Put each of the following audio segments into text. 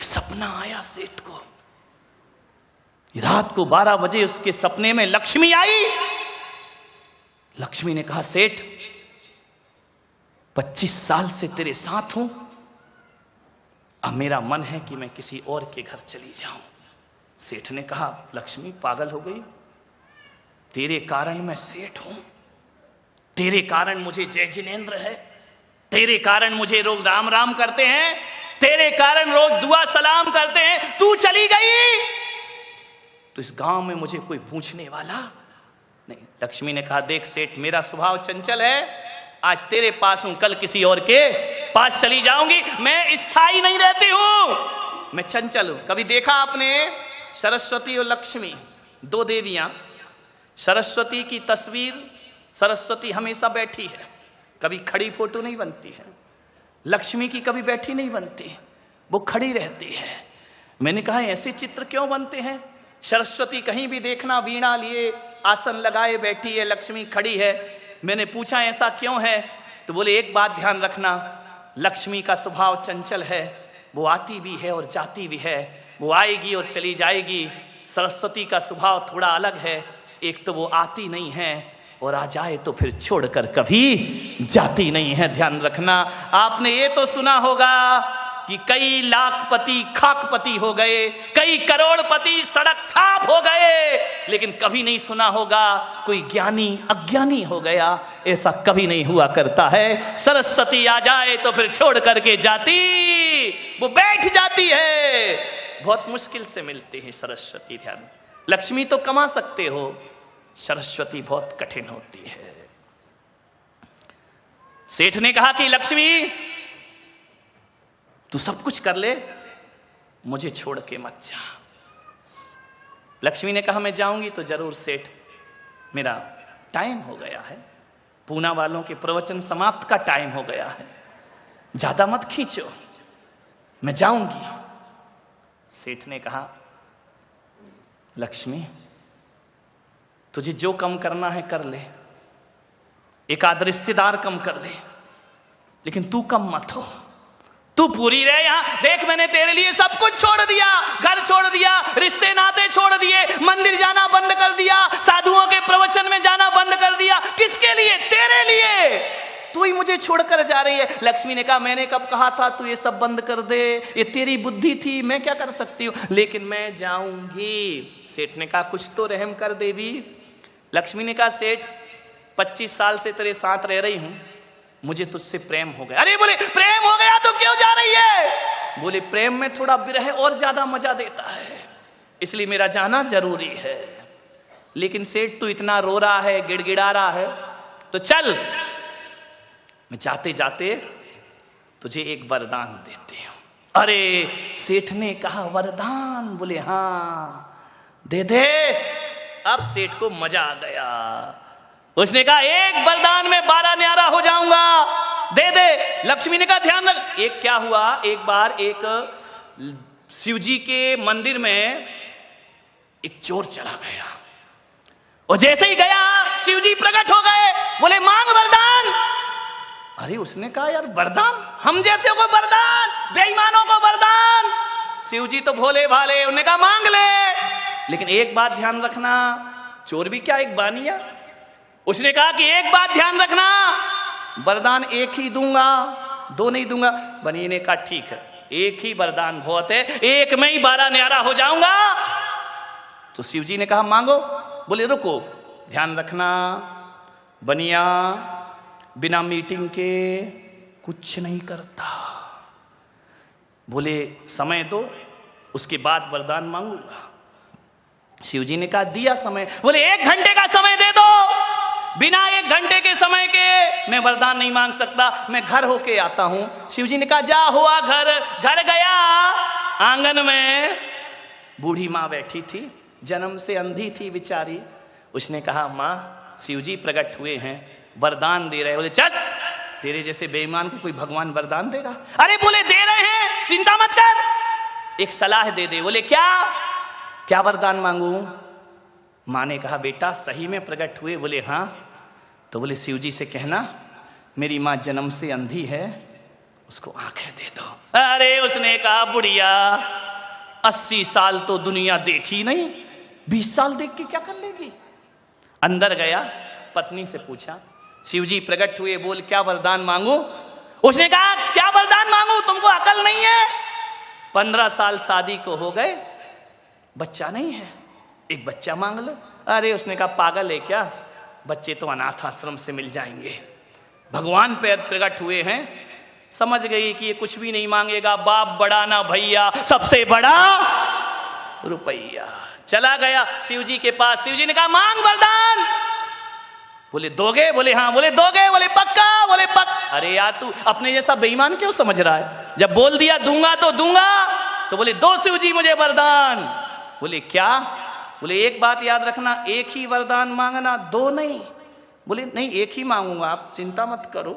सपना आया सेठ को। रात को 12 बजे उसके सपने में लक्ष्मी आई। लक्ष्मी ने कहा, सेठ 25 साल से तेरे साथ हूं, अब मेरा मन है कि मैं किसी और के घर चली जाऊं। सेठ ने कहा, लक्ष्मी पागल हो गई, तेरे कारण मैं सेठ हूं, तेरे कारण मुझे जय जिनेंद्र है, तेरे कारण मुझे लोग राम राम करते हैं, तेरे कारण रोज दुआ सलाम करते हैं, तू चली गई तो इस गांव में मुझे कोई पूछने वाला नहीं। लक्ष्मी ने कहा, देख सेठ, मेरा स्वभाव चंचल है, आज तेरे पास हूं, कल किसी और के पास चली जाऊंगी। मैं स्थायी नहीं रहती हूं, मैं चंचल हूं। कभी देखा आपने सरस्वती और लक्ष्मी, दो देवियां, सरस्वती की तस्वीर, सरस्वती हमेशा बैठी है, कभी खड़ी फोटो नहीं बनती है। लक्ष्मी की कभी बैठी नहीं बनती, वो खड़ी रहती है। मैंने कहा, ऐसे चित्र क्यों बनते हैं? सरस्वती कहीं भी देखना वीणा लिए आसन लगाए बैठी है, लक्ष्मी खड़ी है। मैंने पूछा ऐसा क्यों है? तो बोले, एक बात ध्यान रखना, लक्ष्मी का स्वभाव चंचल है, वो आती भी है और जाती भी है, वो आएगी और चली जाएगी। सरस्वती का स्वभाव थोड़ा अलग है, एक तो वो आती नहीं है और आ जाए तो फिर छोड़कर कभी जाती नहीं है। ध्यान रखना। आपने ये तो सुना होगा कि कई लाखपति खाकपति हो गए, कई करोड़पति सड़क छाप हो गए, लेकिन कभी नहीं सुना होगा कोई ज्ञानी अज्ञानी हो गया। ऐसा कभी नहीं हुआ करता है। सरस्वती आ जाए तो फिर छोड़ करके जाती, वो बैठ जाती है। बहुत मुश्किल से मिलती है सरस्वती। ध्यान, लक्ष्मी तो कमा सकते हो, सरस्वती बहुत कठिन होती है। सेठ ने कहा कि लक्ष्मी, तू सब कुछ कर ले, मुझे छोड़ के मत जा। लक्ष्मी ने कहा, मैं जाऊंगी तो जरूर सेठ, मेरा टाइम हो गया है, पूना वालों के प्रवचन समाप्त का टाइम हो गया है, ज्यादा मत खींचो, मैं जाऊंगी। सेठ ने कहा, लक्ष्मी तुझे जो कम करना है कर ले, एक आध रिश्तेदार कम कर ले, लेकिन तू कम मत हो, तू पूरी रहे यहां। देख, मैंने तेरे लिए सब कुछ छोड़ दिया, घर छोड़ दिया, रिश्ते नाते छोड़ दिए, मंदिर जाना बंद कर दिया, साधुओं के प्रवचन में जाना बंद कर दिया। किसके लिए? तेरे लिए। तू ही मुझे छोड़कर जा रही है। लक्ष्मी ने कहा, मैंने कब कहा था तू ये सब बंद कर दे, ये तेरी बुद्धि थी, मैं क्या कर सकती हूँ, लेकिन मैं जाऊंगी। सेठ ने कहा, कुछ तो रहम कर देवी। लक्ष्मी ने कहा, सेठ 25 साल से तेरे साथ रह रही हूं, मुझे तुझसे प्रेम हो गया। अरे बोले, प्रेम हो गया तो क्यों जा रही है? बोले, प्रेम में थोड़ा विरह और ज्यादा मजा देता है, इसलिए मेरा जाना जरूरी है। लेकिन सेठ तू इतना रो रहा है, गिड़गिड़ा रहा है, तो चल, मैं जाते जाते तुझे एक वरदान देती हूं। अरे सेठ ने कहा, वरदान? बोले, हाँ दे दे। अब सेठ को मजा आ गया। उसने कहा, एक वरदान में 12 न्यारा हो जाऊंगा, दे दे। लक्ष्मी ने कहा, ध्यान रख। एक क्या हुआ, एक बार एक शिव जी के मंदिर में एक चोर चला गया, और जैसे ही गया शिव जी प्रकट हो गए। बोले, मांग वरदान। अरे उसने कहा, यार वरदान? हम जैसे को वरदान, बेईमानों को वरदान? शिव जी तो भोले भाले, उन्होंने कहा मांग ले, लेकिन एक बात ध्यान रखना। चोर भी क्या एक बानिया? उसने कहा कि एक बात ध्यान रखना, वरदान एक ही दूंगा, दो नहीं दूंगा। बनी ने कहा, ठीक है, एक ही वरदान बहुत है, एक में ही 12 न्यारा हो जाऊंगा। तो शिव जी ने कहा, मांगो। बोले, रुको, ध्यान रखना, बनिया बिना मीटिंग के कुछ नहीं करता। बोले, समय दो, उसके बाद वरदान मांगूंगा। शिव जी ने कहा, दिया समय। बोले, 1 घंटे का समय दे दो, बिना 1 घंटे के समय के मैं वरदान नहीं मांग सकता, मैं घर होके आता हूं। शिव जी ने कहा, जा हुआ घर। घर गया, आंगन में बूढ़ी माँ बैठी थी, जन्म से अंधी थी बेचारी। उसने कहा, माँ शिव जी प्रकट हुए हैं, वरदान दे रहे। बोले, चल, तेरे जैसे बेईमान को कोई भगवान वरदान देगा? अरे बोले, दे रहे हैं, चिंता मत कर, एक सलाह दे दे। बोले, क्या वरदान मांगू? माँ ने कहा, बेटा सही में प्रकट हुए? बोले, हाँ। तो बोले, शिव जी से कहना मेरी माँ जन्म से अंधी है, उसको आंखें दे दो। अरे उसने कहा, बुढ़िया 80 साल तो दुनिया देखी नहीं, 20 साल देख के क्या कर लेगी। अंदर गया, पत्नी से पूछा, शिवजी प्रकट हुए, बोल क्या वरदान मांगू। उसने कहा क्या वरदान मांगू, तुमको अकल नहीं है। 15 साल शादी को हो गए, बच्चा नहीं है, एक बच्चा मांग लो। अरे उसने कहा पागल है क्या, बच्चे तो अनाथ आश्रम से मिल जाएंगे। भगवान पे प्रकट हुए हैं, समझ गई कि ये कुछ भी नहीं मांगेगा, बाप बड़ा ना भैया, सबसे बड़ा रुपया। चला गया शिव जी के पास, शिव जी ने कहा मांग वरदान। बोले दोगे, बोले हाँ, बोले दोगे, बोले पक्का, बोले अरे यार तू अपने जैसा बेईमान क्यों समझ रहा है, जब बोल दिया दूंगा तो दूंगा। तो बोले दो शिव जी मुझे वरदान। बोले क्या, बोले एक बात याद रखना, एक ही वरदान मांगना, दो नहीं। बोले नहीं एक ही मांगूंगा, आप चिंता मत करो।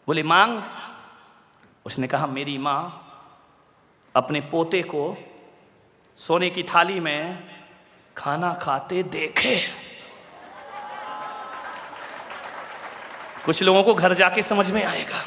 बोले मांग। उसने कहा मेरी माँ अपने पोते को सोने की थाली में खाना खाते देखे। कुछ लोगों को घर जाके समझ में आएगा।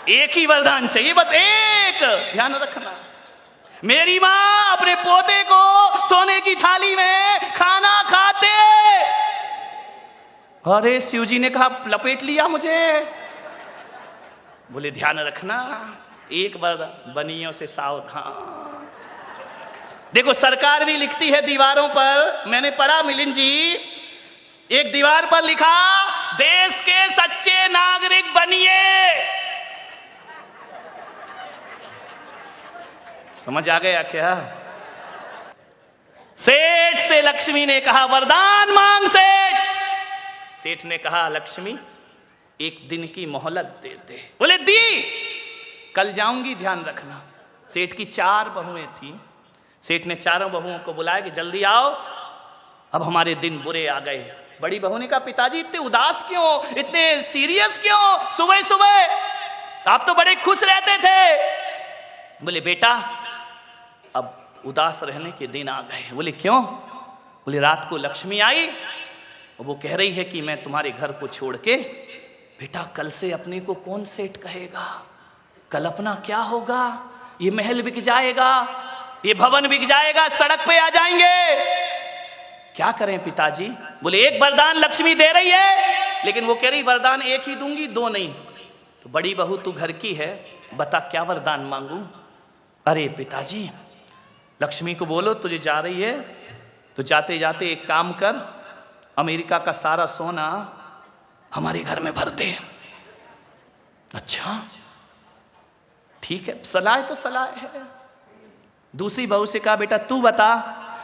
एक ही वरदान चाहिए, बस एक, ध्यान रखना। मेरी माँ अपने पोते को सोने की थाली में खाना खाते। अरे शिव जी ने कहा लपेट लिया मुझे। बोले ध्यान रखना, एक बार बनियों से सावधान। देखो सरकार भी लिखती है दीवारों पर, मैंने पढ़ा मिलिंद जी, एक दीवार पर लिखा देश के सच्चे नागरिक बनिए। समझ आ गया क्या। सेठ से लक्ष्मी ने कहा वरदान मांग सेठ। सेठ ने कहा लक्ष्मी एक दिन की मोहलत दे दे। बोले दी, कल जाऊंगी, ध्यान रखना। सेठ की 4 बहुएं थी। सेठ ने चारों बहुओं को बुलाया कि जल्दी आओ, अब हमारे दिन बुरे आ गए। बड़ी बहू ने कहा पिताजी इतने उदास क्यों, इतने सीरियस क्यों सुबह सुबह, आप तो बड़े खुश रहते थे। बोले बेटा अब उदास रहने के दिन आ गए। बोले क्यों। बोले रात को लक्ष्मी आई और वो कह रही है कि मैं तुम्हारे घर को छोड़ के, बेटा कल से अपने को कौन सेठ कहेगा, कल अपना क्या होगा, ये महल बिक जाएगा, ये भवन बिक जाएगा, सड़क पे आ जाएंगे, क्या करें पिताजी। बोले एक वरदान लक्ष्मी दे रही है, लेकिन वो कह रही वरदान एक ही दूंगी, 2 नहीं। तो बड़ी बहू तू घर की है, बता क्या वरदान मांगू। अरे पिताजी लक्ष्मी को बोलो तुझे जा रही है तो जाते जाते एक काम कर, अमेरिका का सारा सोना हमारे घर में भर दे। अच्छा ठीक है, सलाह तो सलाह है। दूसरी बहू से कहा बेटा तू बता।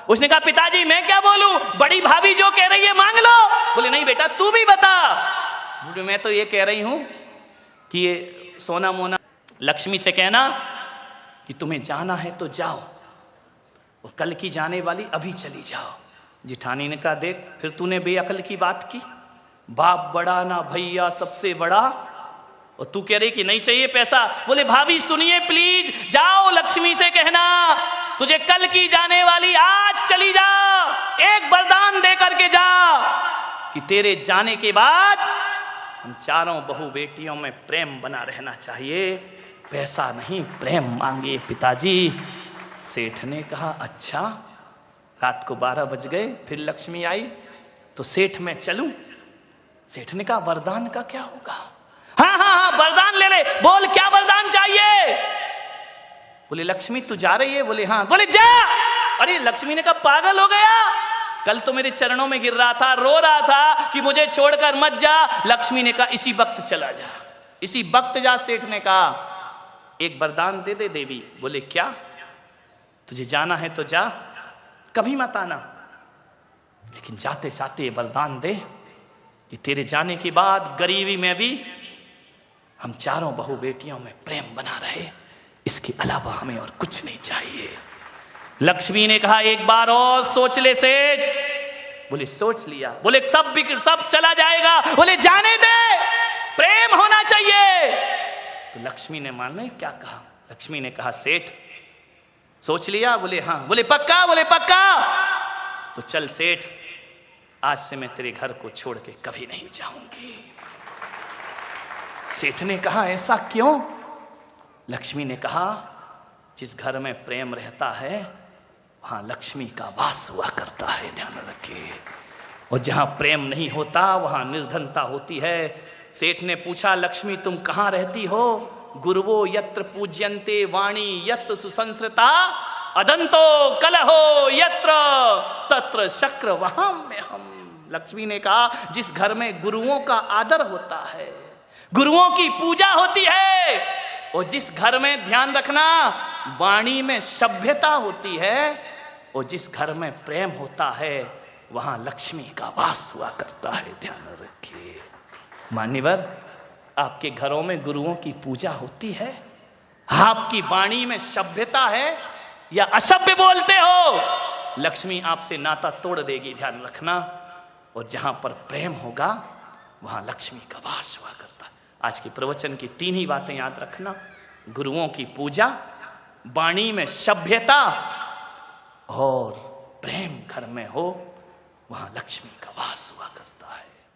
उसने कहा पिताजी मैं क्या बोलूं, बड़ी भाभी जो कह रही है मांग लो। बोले नहीं बेटा तू भी बता। बोले मैं तो ये कह रही हूं कि ये सोना मोना लक्ष्मी से कहना कि तुम्हें जाना है तो जाओ, और कल की जाने वाली अभी चली जाओ। जिठानी ने कहा देख फिर तूने बेअकल की बात की, बाप बड़ा ना भैया सबसे बड़ा, और तू कह रही कि नहीं चाहिए पैसा। बोले भाभी सुनिए प्लीज, जाओ लक्ष्मी से कहना तुझे कल की जाने वाली आज चली जा, एक वरदान दे करके जा कि तेरे जाने के बाद हम चारों बहू बेटियों में प्रेम बना रहना चाहिए, पैसा नहीं प्रेम मांगे पिताजी। सेठ ने कहा अच्छा। रात को 12 बज गए, फिर लक्ष्मी आई तो सेठ मैं चलूं। सेठ ने कहा वरदान का क्या होगा। हाँ हाँ हाँ वरदान ले ले, बोल क्या वरदान चाहिए। बोले लक्ष्मी तू जा रही है। बोले हाँ। बोले जा। अरे लक्ष्मी ने कहा पागल हो गया, कल तो मेरे चरणों में गिर रहा था, रो रहा था कि मुझे छोड़कर मत जा। लक्ष्मी ने कहा इसी वक्त चला जा, इसी वक्त जा। सेठ ने कहा एक वरदान दे दे देवी। बोले क्या। तुझे जाना है तो जा, कभी मत आना, लेकिन जाते जाते वरदान दे कि तेरे जाने के बाद गरीबी में भी हम चारों बहू बेटियों में प्रेम बना रहे, इसके अलावा हमें और कुछ नहीं चाहिए। लक्ष्मी ने कहा एक बार और सोच ले सेठ। बोले सोच लिया। बोले सब चला जाएगा। बोले जाने दे, प्रेम होना चाहिए। तो लक्ष्मी ने मालूम क्या कहा। लक्ष्मी ने कहा सेठ सोच लिया। बोले हाँ। बोले पक्का। बोले पक्का। तो चल सेठ, आज से मैं तेरे घर को छोड़ के कभी नहीं जाऊंगी। सेठ ने कहा ऐसा क्यों। लक्ष्मी ने कहा जिस घर में प्रेम रहता है वहां लक्ष्मी का वास हुआ करता है, ध्यान रखिए। और जहां प्रेम नहीं होता वहां निर्धनता होती है। सेठ ने पूछा, लक्ष्मी तुम कहां रहती हो? गुरुवो यत्र पूज्यन्ते वाणी यत्र सुसंस्कृता अदंतो कलहो यत्र तत्र शक्र वहां में हम। लक्ष्मी ने कहा, जिस घर में गुरुओं का आदर होता है, गुरुओं की पूजा होती है, और जिस घर में, ध्यान रखना, वाणी में सभ्यता होती है, और जिस घर में प्रेम होता है वहां लक्ष्मी का वास हुआ करता है, ध्यान रखिए। मान्यवर, आपके घरों में गुरुओं की पूजा होती है? आपकी वाणी में सभ्यता है या असभ्य बोलते हो? लक्ष्मी आपसे नाता तोड़ देगी, ध्यान रखना। और जहां पर प्रेम होगा वहां लक्ष्मी का वास हुआ करता है। आज के प्रवचन की 3 ही बातें याद रखना, गुरुओं की पूजा, वाणी में सभ्यता और प्रेम घर में हो, वहां लक्ष्मी का वास हुआ करता है।